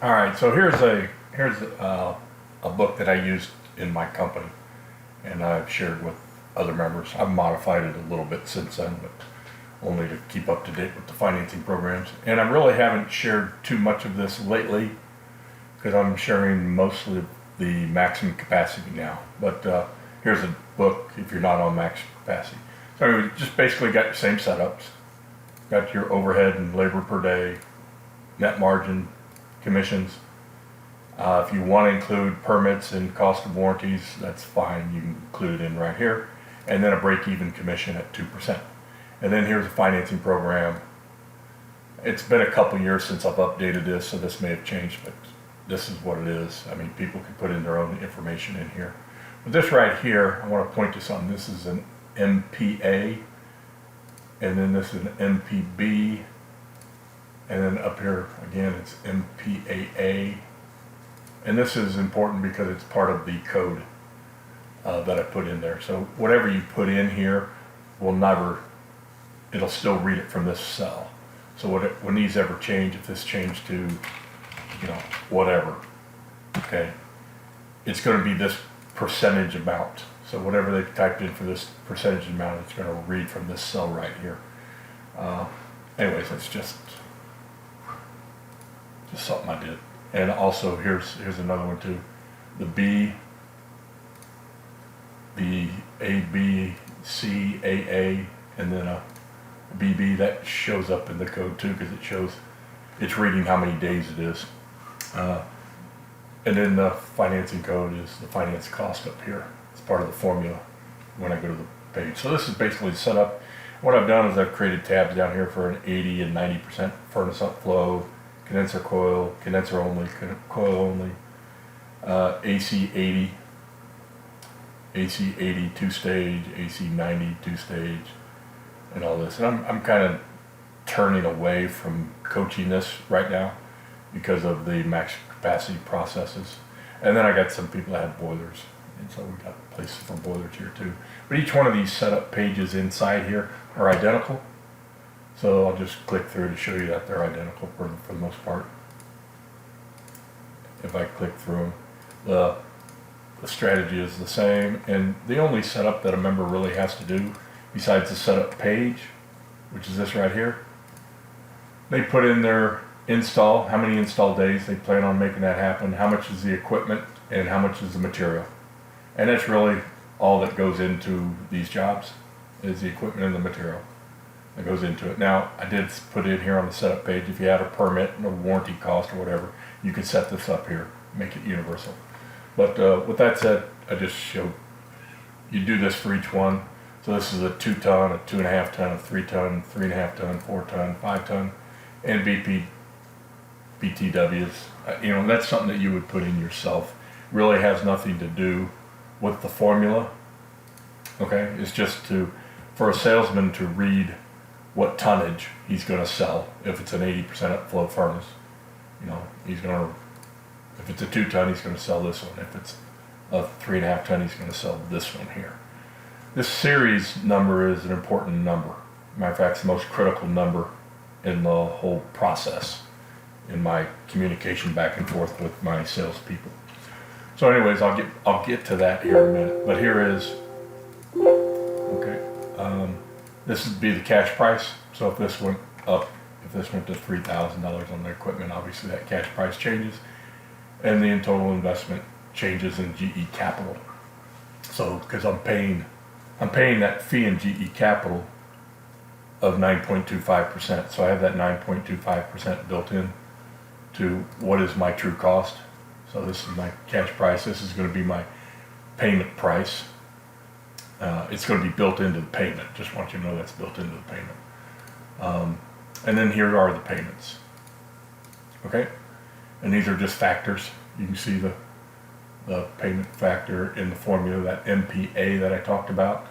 All right, so here's a book that I used in my company, and I've shared with other members. I've modified it a little bit since then, but only to keep up to date with the financing programs. And I really haven't shared too much of this lately because I'm sharing mostly the maximum capacity now. But here's a book if you're not on max capacity. So anyway, just basically got your same setups. Got your overhead and labor per day, net margin, commissions. If you want to include permits and cost of warranties, that's fine. You can include it in right here. And then a break-even commission at 2%. And then here's a financing program. It's been a couple years since I've updated this, so this may have changed, but this is what it is. I mean, people can put in their own information in here. But this right here, I want to point to something. This is an MPA, and then this is an MPB, and then up here again it's MPAA. And this is important because it's part of the code that I put in there. So whatever you put in here will never, it'll still read it from this cell. So when these ever change, if this changed to, whatever, okay, it's going to be this percentage amount. So whatever they typed in for this percentage amount, it's going to read from this cell right here. Anyways, that's just something I did. And also here's another one too. The A, B, C, A, and then a BB, that shows up in the code too because it shows it's reading how many days it is. And then the financing code is the finance cost up here. It's part of the formula when I go to the page. So this is basically the setup. What I've done is I've created tabs down here for an 80 and 90% furnace upflow, condenser coil, condenser only, coil only, AC 80, AC 80 two-stage, AC 90 two-stage, and all this. And I'm kind of turning away from coaching this right now because of the max capacity processes. And then I got some people that have boilers, and so we got places for boilers here too. But each one of these setup pages inside here are identical. So I'll just click through to show you that they're identical for the most part. If I click through them, the strategy is the same, and the only setup that a member really has to do, besides the setup page, which is this right here, they put in their install, how many install days they plan on making that happen, how much is the equipment, and how much is the material. And that's really all that goes into these jobs, is the equipment and the material that goes into it. Now, I did put in here on the setup page, if you had a permit and a warranty cost or whatever, you could set this up here, make it universal. But with that said, I just showed you do this for each one. So this is a 2 ton, a 2.5 ton, a 3 ton, 3.5 ton, 4 ton, 5 ton, and BTWs. That's something that you would put in yourself. Really has nothing to do with the formula. Okay, it's just for a salesman to read what tonnage he's going to sell. If it's an 80% upflow furnace, if it's a 2 ton, he's going to sell this one. If it's a 3.5 ton, he's going to sell this one here. This series number is an important number. Matter of fact, it's the most critical number in the whole process in my communication back and forth with my salespeople. So anyways, I'll get to that here in a minute. But here is, okay, this would be the cash price. So if this went up, if this went to $3,000 on the equipment, obviously that cash price changes. And the total investment changes in GE Capital. So because I'm paying that fee in GE Capital of 9.25%. So I have that 9.25% built in to what is my true cost. So this is my cash price. This is going to be my payment price. It's going to be built into the payment. Just want you to know that's built into the payment. And then here are the payments. Okay? And these are just factors. You can see the payment factor in the formula, that MPA that I talked about.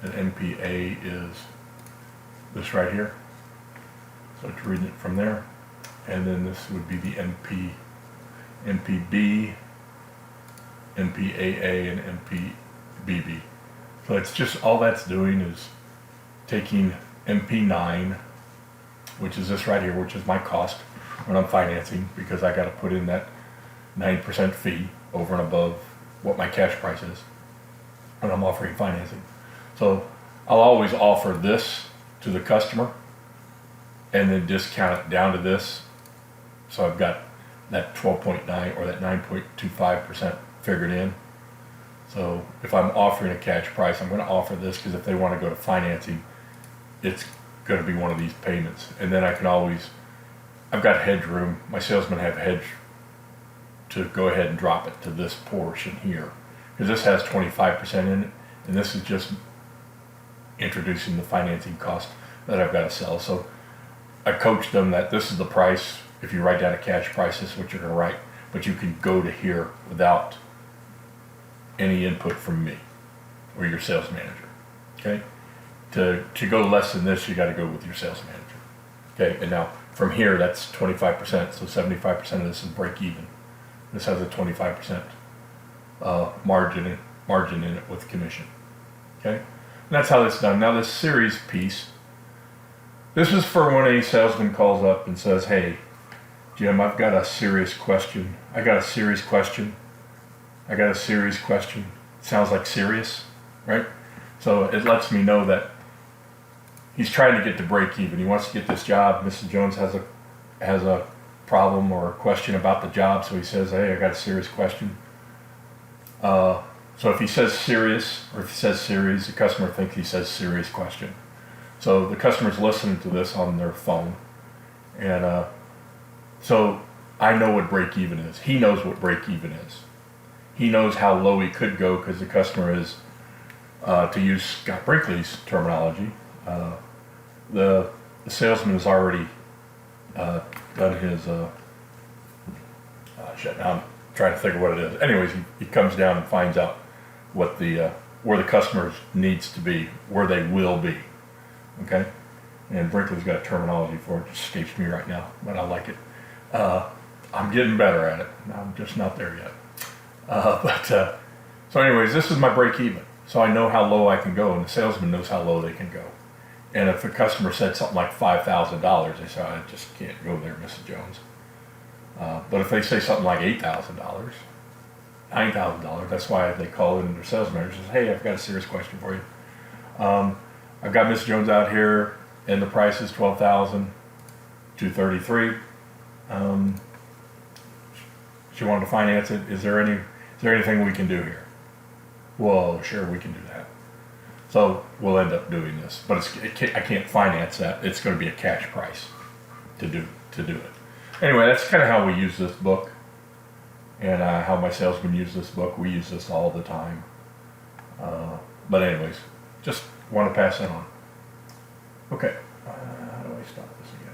And MPA is this right here. So it's reading it from there. And then this would be the MPB, MPAA, and MPBB. So it's just, all that's doing is taking MP9, which is this right here, which is my cost, when I'm financing, because I got to put in that 9% fee over and above what my cash price is when I'm offering financing. So I'll always offer this to the customer and then discount it down to this. So I've got that 12.9 or that 9.25% figured in. So if I'm offering a cash price, I'm going to offer this, because if they want to go to financing, it's going to be one of these payments. And then I can always, I've got hedge room. My salesmen have hedge to go ahead and drop it to this portion here, because this has 25% in it, and this is just introducing the financing cost that I've got to sell. So I coach them that this is the price. If you write down a cash price, this is what you're going to write, but you can go to here without any input from me or your sales manager. Okay, to go less than this, you got to go with your sales manager. Okay, and now from here, that's 25%, so 75% of this is break even. This has a 25% margin in it with commission. Okay, and that's how it's done. Now this series piece, this is for when a salesman calls up and says, "Hey, Jim, I've got a serious question. I got a serious question. I got a serious question." Sounds like serious, right? So it lets me know that he's trying to get to break even. He wants to get this job. Mrs. Jones has a problem or a question about the job, so he says, "Hey, I got a serious question." So if he says serious, or if he says series, the customer thinks he says serious question. So the customer's listening to this on their phone, and so I know what break even is. He knows what break even is. He knows how low he could go, because the customer is, to use Scott Brinkley's terminology, the salesman has already done his shit. Now I'm trying to think of what it is. Anyways, he comes down and finds out what the where the customer needs to be, where they will be. Okay, and Brinkley's got a terminology for it. It just escapes me right now, but I like it. I'm getting better at it. I'm just not there yet. So anyways, this is my break even. So I know how low I can go, and the salesman knows how low they can go. And if a customer said something like $5,000, they say, "I just can't go there, Mrs. Jones." But if they say something like $8,000, $9,000, that's why they call in their sales manager and says, "Hey, I've got a serious question for you. I've got Miss Jones out here, and the price is $12,233. She wanted to finance it. Is there anything we can do here?" "Well, sure, we can do that." So we'll end up doing this, but I can't finance that. It's going to be a cash price to do it. Anyway, that's kind of how we use this book, and how my salesmen use this book. We use this all the time. But anyways, just want to pass that on. Okay, how do I stop this again?